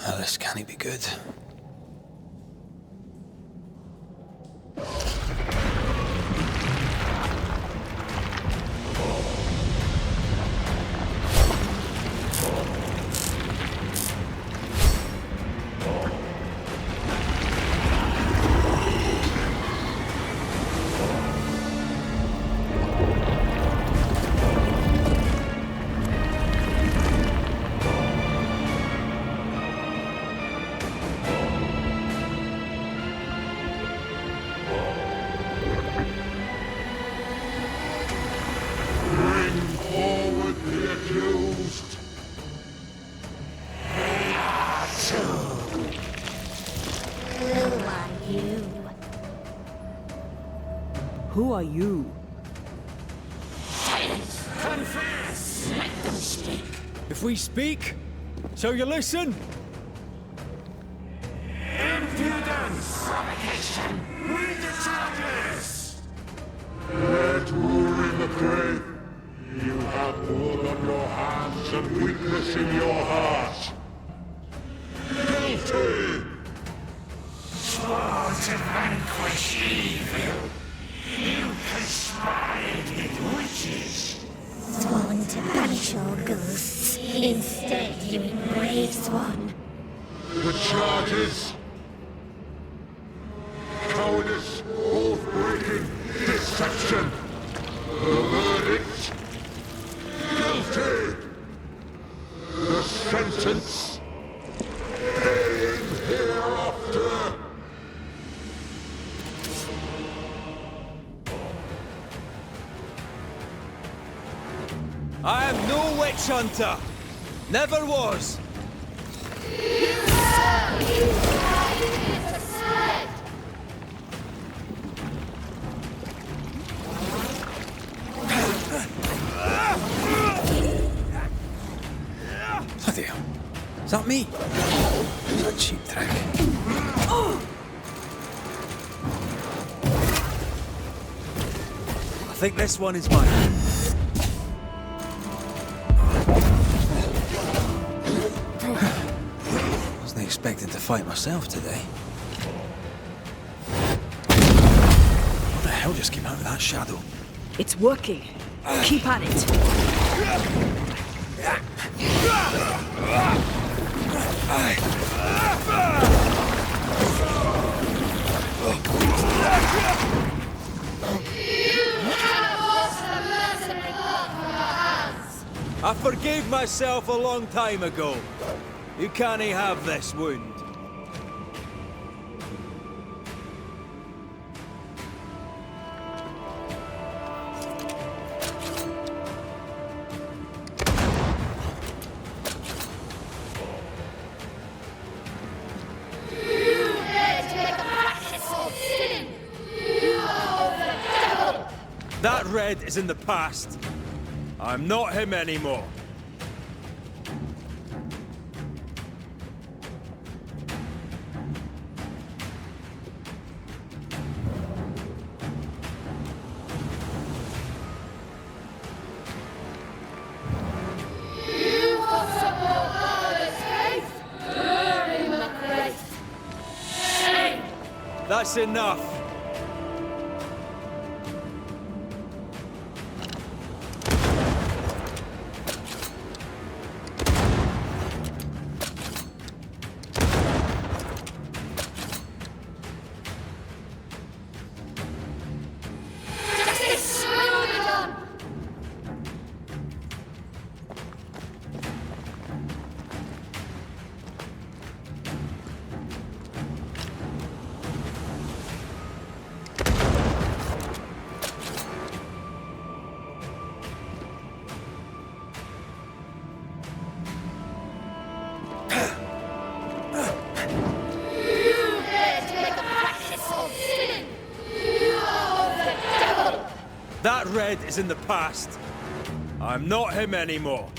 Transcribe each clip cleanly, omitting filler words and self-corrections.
This can't be good. Who are you? Silence! Confess! Let them speak! If we speak, shall you listen? Impudence! Provocation! Read the charges! Let Uri McRae, you have blood on your hands and weakness in your heart. Guilty! Swore to vanquish evil. You conspired with witches. Sworn to banish all ghosts. Instead, you embrace one. The charges. Cowardice, oath-breaking, deception. The verdict. Guilty. The sentence. Pain hereafter. I am no witch hunter. Never was. Bloody hell. Is that me? What a cheap trick. I think this one is mine. Wasn't expecting to fight myself today. What the hell just came out of that shadow? It's working. Keep at it. I forgave myself a long time ago. You can't have this wound. That red is in the past. I'm not him anymore. That's enough. That red is in the past. I'm not him anymore.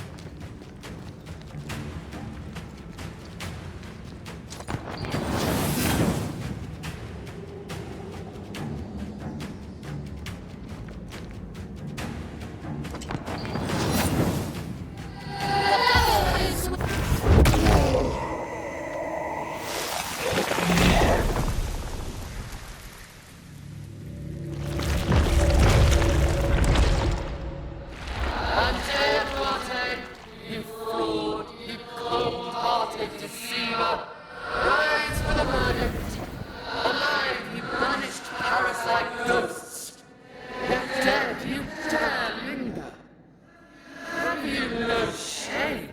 shame.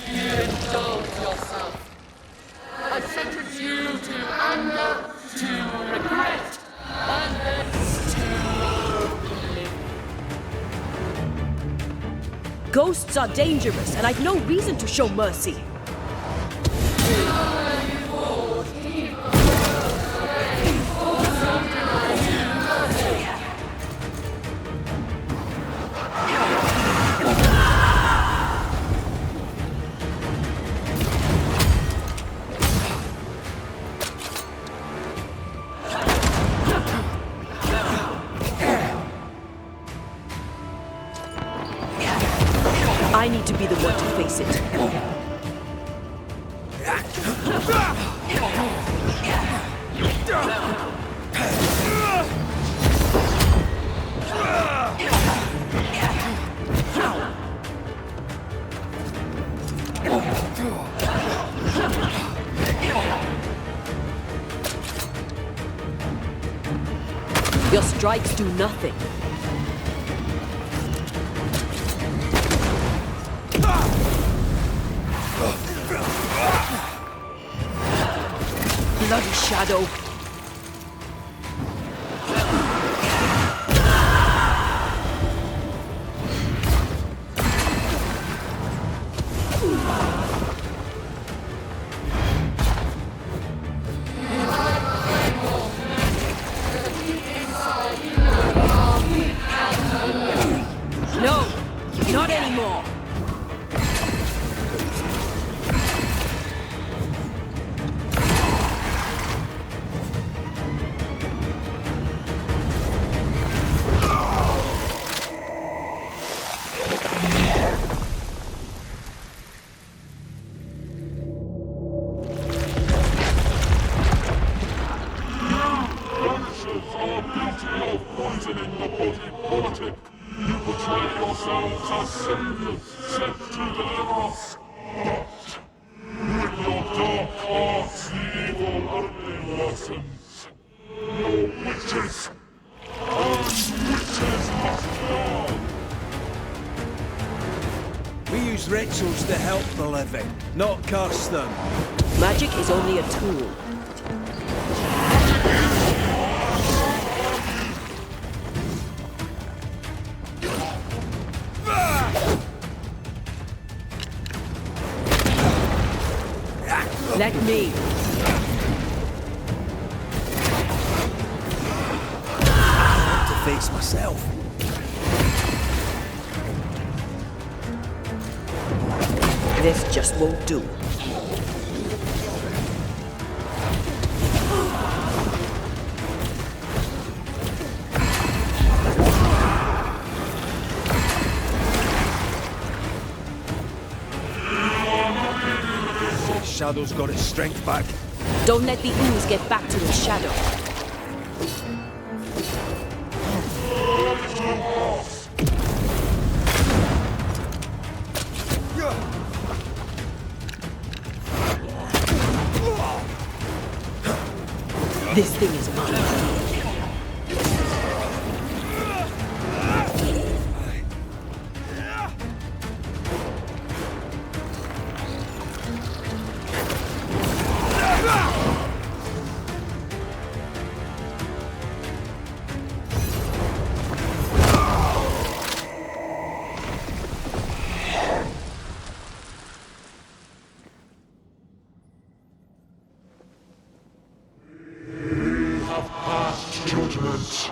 You indulge yourself. I sentence you to anger, to regret, and then to Ghosts are dangerous, and I've no reason to show mercy. I need to be the one to face it. Your strikes do nothing. Bloody shadow. No, not anymore. Banishers are guilty of poisoning the body politic. You portray yourselves as saviors sent to deliver us. But with your dark arts, the evil only worsens. You're witches. And witches must die. We use rituals to help the living, not curse them. Magic is only a tool. Let me. To face myself. This just won't do. Shadow's got its strength back. Don't let the ooze get back to its shadow. This thing is mine. Judgment.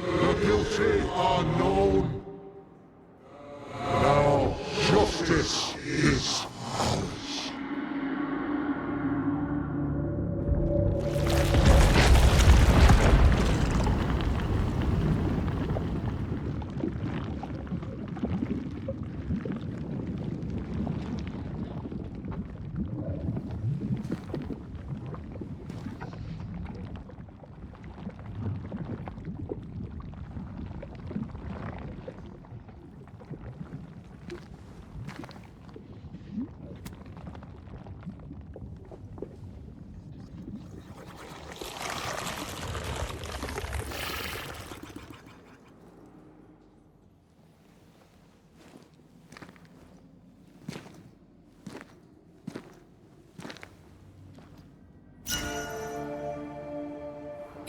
The guilty are known. Now justice is ours.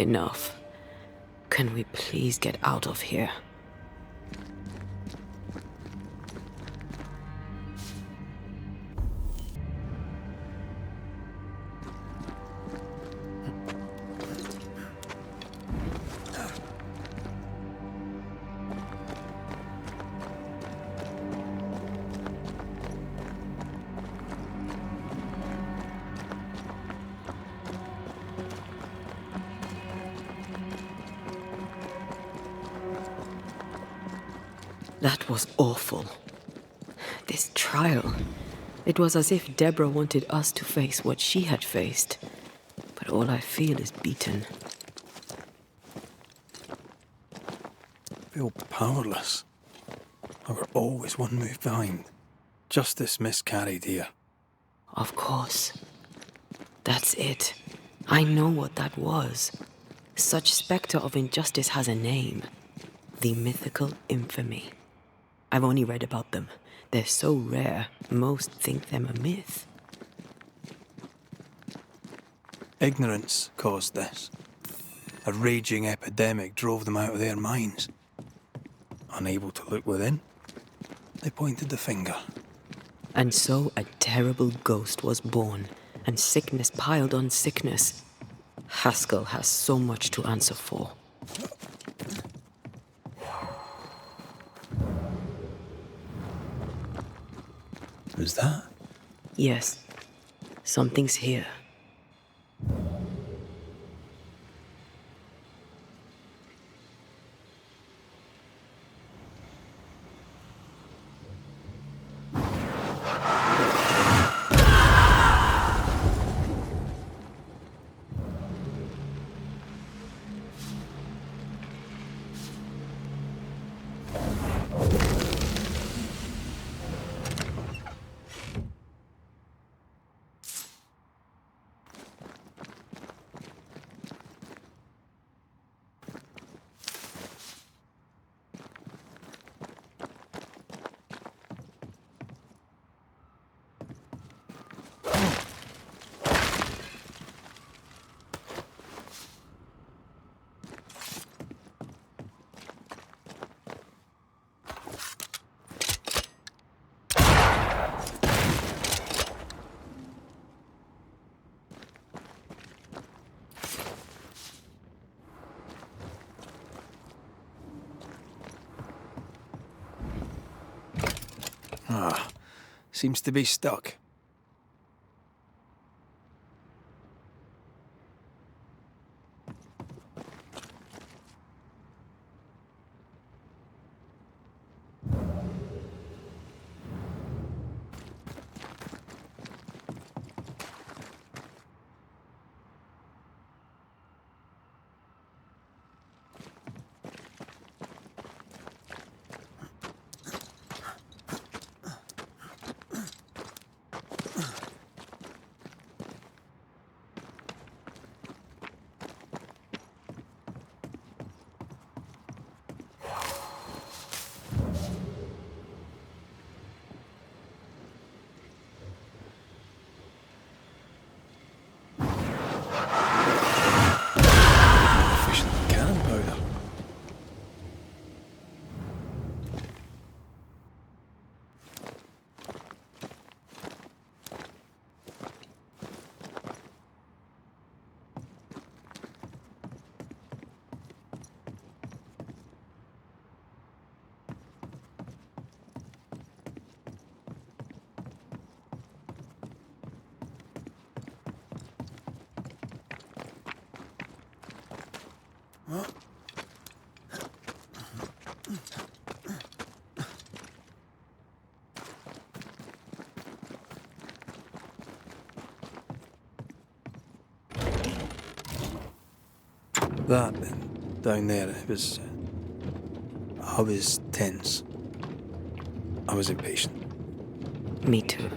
Enough. Can we please get out of here? That was awful. This trial. It was as if Deborah wanted us to face what she had faced. But all I feel is beaten. Feel powerless. I were always one move behind. Justice miscarried here. Of course. That's it. I know what that was. Such spectre of injustice has a name. The mythical infamy. I've only read about them. They're so rare, most think them a myth. Ignorance caused this. A raging epidemic drove them out of their minds. Unable to look within, they pointed the finger. And so a terrible ghost was born, and sickness piled on sickness. Haskell has so much to answer for. Is that? Yes, something's here. Seems to be stuck. That, and down there, it was... I was tense. I was impatient. Me too.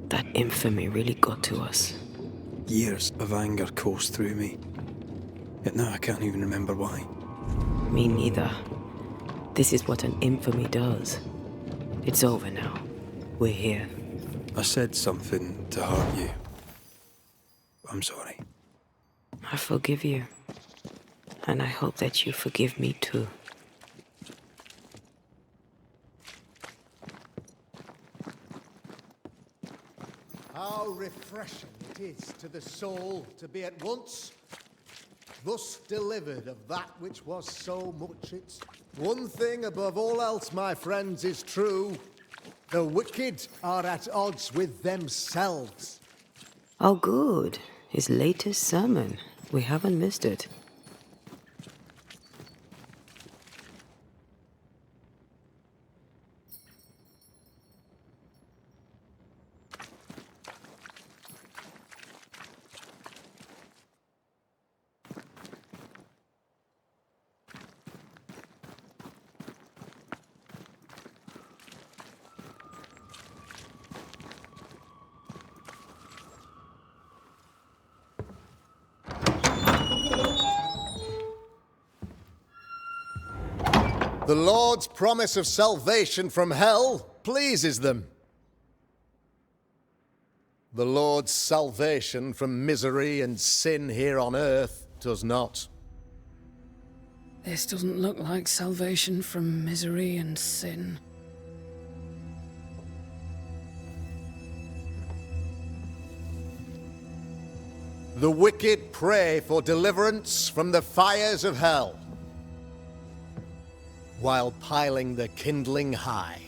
That infamy really got to us. Years of anger coursed through me. Yet now I can't even remember why. Me neither. This is what an infamy does. It's over now. We're here. I said something to hurt you. I'm sorry. I forgive you. And I hope that you forgive me too. How refreshing it is to the soul to be at once thus delivered of that which was so much its. One thing above all else, my friends, is true. The wicked are at odds with themselves. Oh, good. His latest sermon. We haven't missed it. The Lord's promise of salvation from hell pleases them. The Lord's salvation from misery and sin here on earth does not. This doesn't look like salvation from misery and sin. The wicked pray for deliverance from the fires of hell, while piling the kindling high.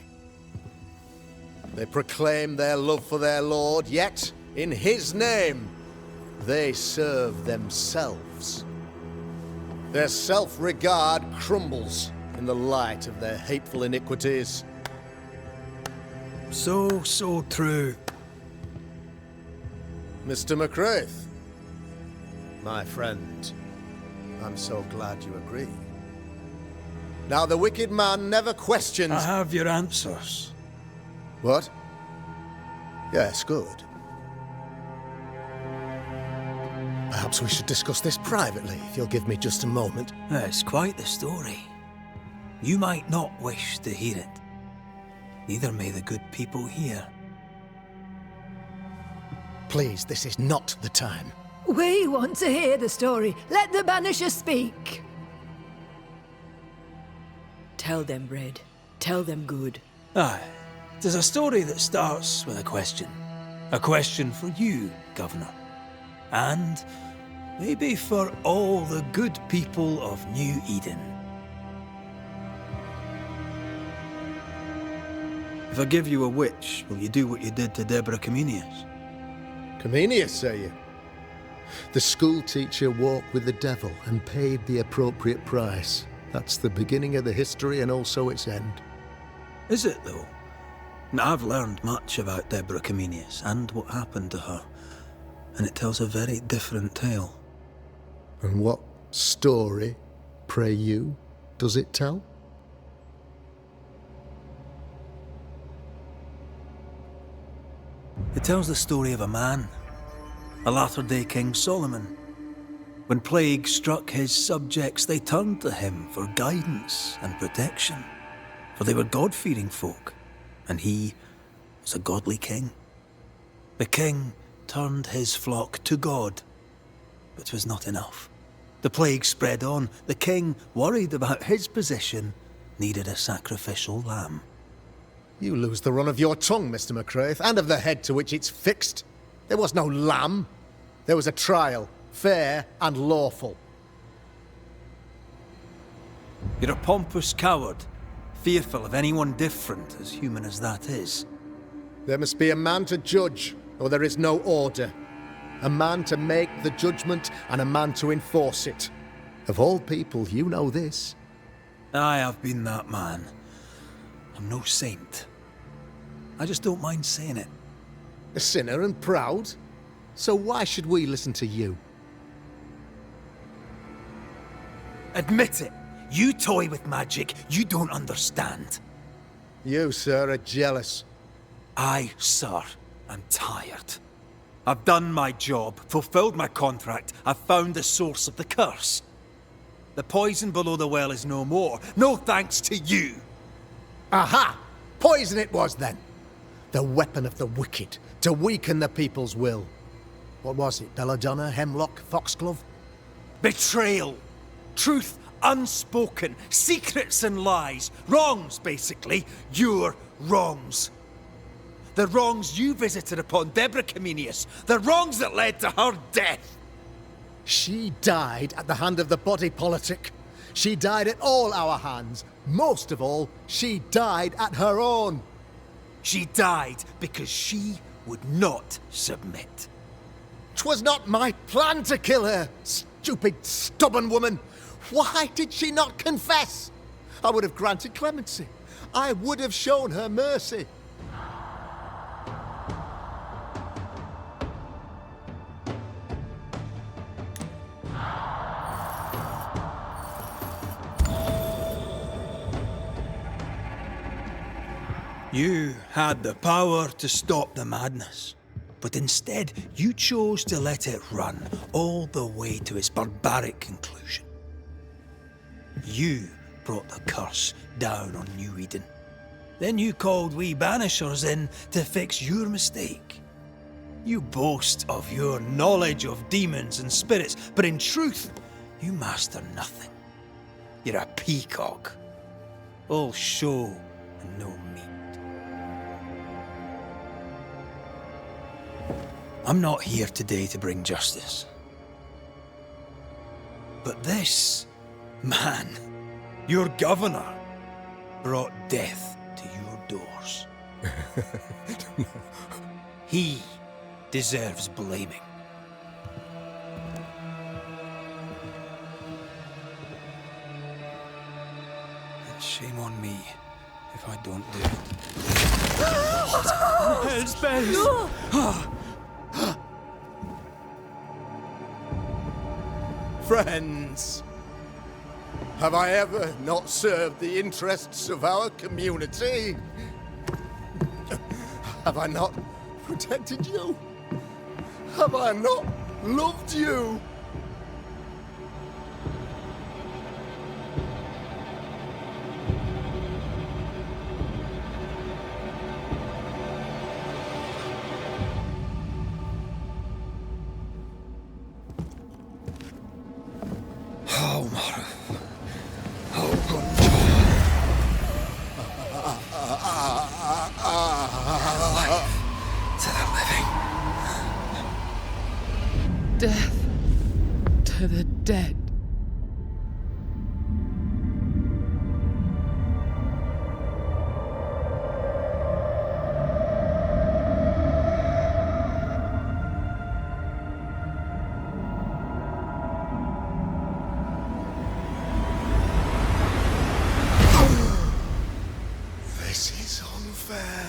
They proclaim their love for their Lord, yet in his name they serve themselves. Their self-regard crumbles in the light of their hateful iniquities. So true. Mr. McCraith, my friend, I'm so glad you agree. Now, the wicked man never questions... I have your answers. What? Yes, good. Perhaps we should discuss this privately, if you'll give me just a moment. It's quite the story. You might not wish to hear it. Neither may the good people here. Please, this is not the time. We want to hear the story. Let the Banisher speak. Tell them, Red. Tell them good. Aye. It is a story that starts with a question. A question for you, Governor. And maybe for all the good people of New Eden. If I give you a witch, will you do what you did to Deborah Comenius? Comenius, say you? The school teacher walked with the devil and paid the appropriate price. That's the beginning of the history and also its end. Is it, though? I've learned much about Deborah Comenius and what happened to her, and it tells a very different tale. And what story, pray you, does it tell? It tells the story of a man, a latter-day King Solomon. When plague struck his subjects, they turned to him for guidance and protection, for they were God-fearing folk, and he was a godly king. The king turned his flock to God, but it was not enough. The plague spread on. The king, worried about his position, needed a sacrificial lamb. You lose the run of your tongue, Mr. McCraith, and of the head to which it's fixed. There was no lamb. There was a trial, fair and lawful. You're a pompous coward, fearful of anyone different, as human as that is. There must be a man to judge, or there is no order. A man to make the judgment, and a man to enforce it. Of all people, you know this. I have been that man. I'm no saint. I just don't mind saying it. A sinner and proud? So why should we listen to you? Admit it. You toy with magic you don't understand. You, sir, are jealous. I, sir, am tired. I've done my job, fulfilled my contract, I've found the source of the curse. The poison below the well is no more, no thanks to you. Aha! Poison it was, then. The weapon of the wicked, to weaken the people's will. What was it, belladonna, hemlock, foxglove? Betrayal, Truth unspoken, secrets and lies. Wrongs, basically. Your wrongs. The wrongs you visited upon Deborah Comenius. The wrongs that led to her death. She died at the hand of the body politic. She died at all our hands. Most of all, she died at her own. She died because she would not submit. 'Twas not my plan to kill her, stupid, stubborn woman. Why did she not confess? I would have granted clemency. I would have shown her mercy. You had the power to stop the madness, but instead you chose to let it run all the way to its barbaric conclusion. You brought the curse down on New Eden. Then you called we Banishers in to fix your mistake. You boast of your knowledge of demons and spirits, but in truth, you master nothing. You're a peacock. All show and no meat. I'm not here today to bring justice. But this man, your governor, brought death to your doors. He deserves blaming. And shame on me if I don't do it. Hell's bells! Friends, have I ever not served the interests of our community? Have I not protected you? Have I not loved you? Death to the dead. This is unfair.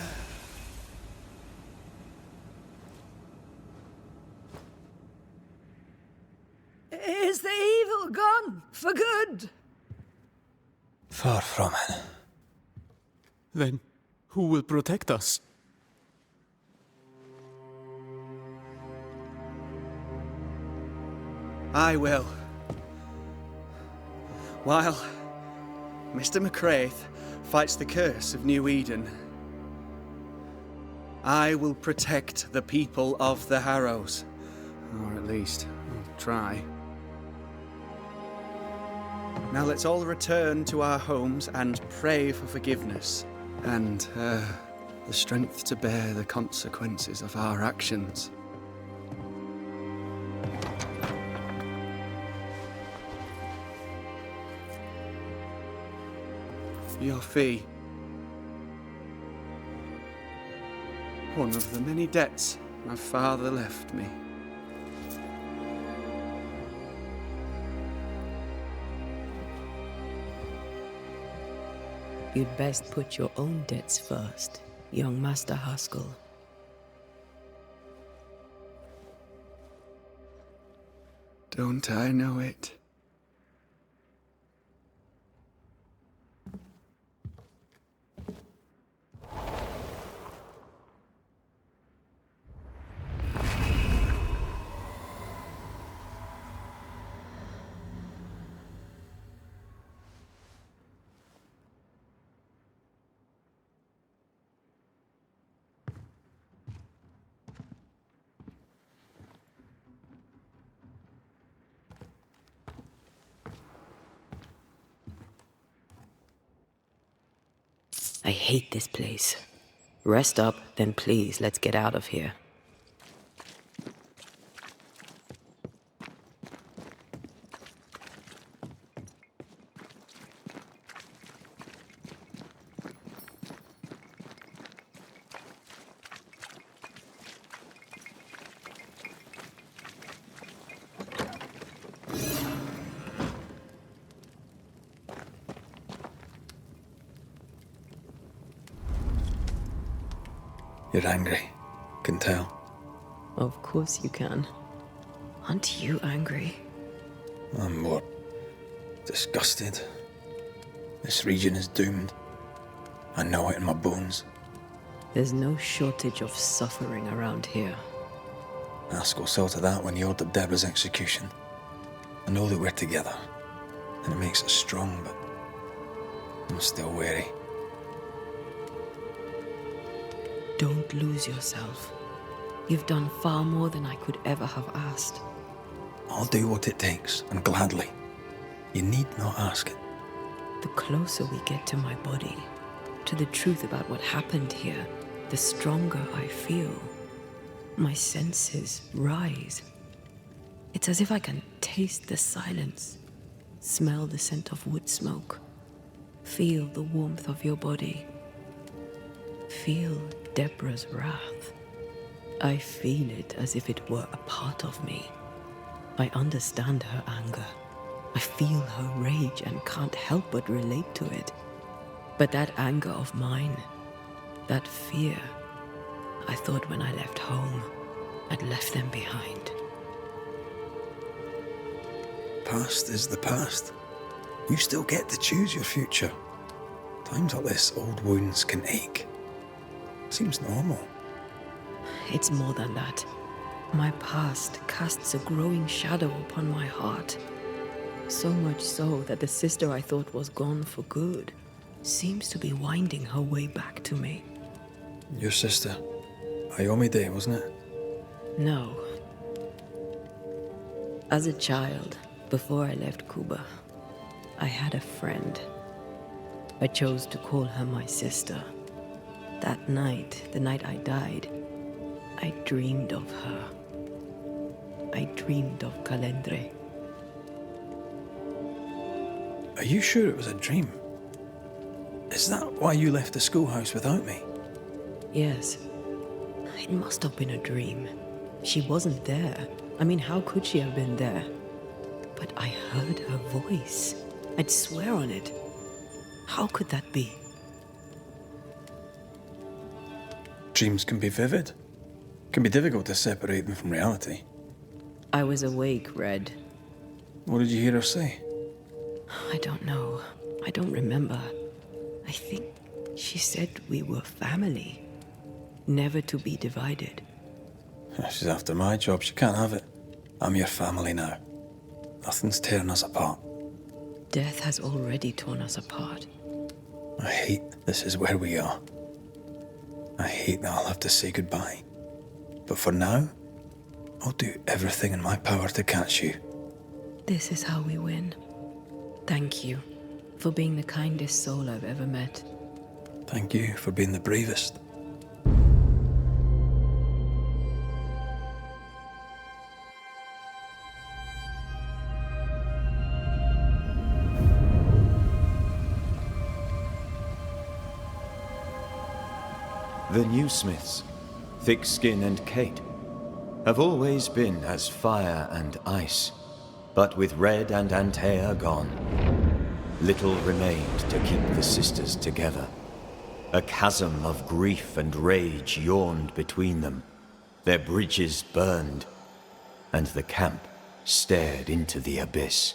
Is the evil gone for good? Far from it. Then who will protect us? I will. While Mr. McCraith fights the curse of New Eden, I will protect the people of the Harrows. Or at least, I'll try. Now let's all return to our homes and pray for forgiveness and the strength to bear the consequences of our actions. Your fee. One of the many debts my father left me. You'd best put your own debts first, young Master Haskell. Don't I know it? I hate this place. Rest up, then please, let's get out of here. You're angry. Can tell. Of course you can. Aren't you angry? I'm more disgusted. This region is doomed. I know it in my bones. There's no shortage of suffering around here. Askell saw to that when he ordered Deborah's execution. I know that we're together, and it makes us strong, but I'm still wary. Don't lose yourself. You've done far more than I could ever have asked. I'll do what it takes, and gladly. You need not ask it. The closer we get to my body, to the truth about what happened here, the stronger I feel. My senses rise. It's as if I can taste the silence, smell the scent of wood smoke, feel the warmth of your body, feel Deborah's wrath. I feel it as if it were a part of me. I understand her anger. I feel her rage and can't help but relate to it. But that anger of mine, that fear, I thought when I left home, I'd left them behind. Past is the past. You still get to choose your future. Times like this, old wounds can ache. Seems normal. It's more than that. My past casts a growing shadow upon my heart. So much so that the sister I thought was gone for good seems to be winding her way back to me. Your sister. Ayomide, wasn't it? No. As a child, before I left Cuba, I had a friend. I chose to call her my sister. That night, the night I died, I dreamed of her. I dreamed of Calendre. Are you sure it was a dream? Is that why you left the schoolhouse without me? Yes. It must have been a dream. She wasn't there. I mean, how could she have been there? But I heard her voice. I'd swear on it. How could that be? Dreams can be vivid. Can be difficult to separate them from reality. I was awake, Red. What did you hear her say? I don't know. I don't remember. I think she said we were family. Never to be divided. She's after my job. She can't have it. I'm your family now. Nothing's tearing us apart. Death has already torn us apart. I hate this is where we are. I hate that I'll have to say goodbye. But for now, I'll do everything in my power to catch you. This is how we win. Thank you for being the kindest soul I've ever met. Thank you for being the bravest. The new Smiths, Thickskin and Kate, have always been as fire and ice, but with Red and Antea gone, little remained to keep the sisters together. A chasm of grief and rage yawned between them, their bridges burned, and the camp stared into the abyss.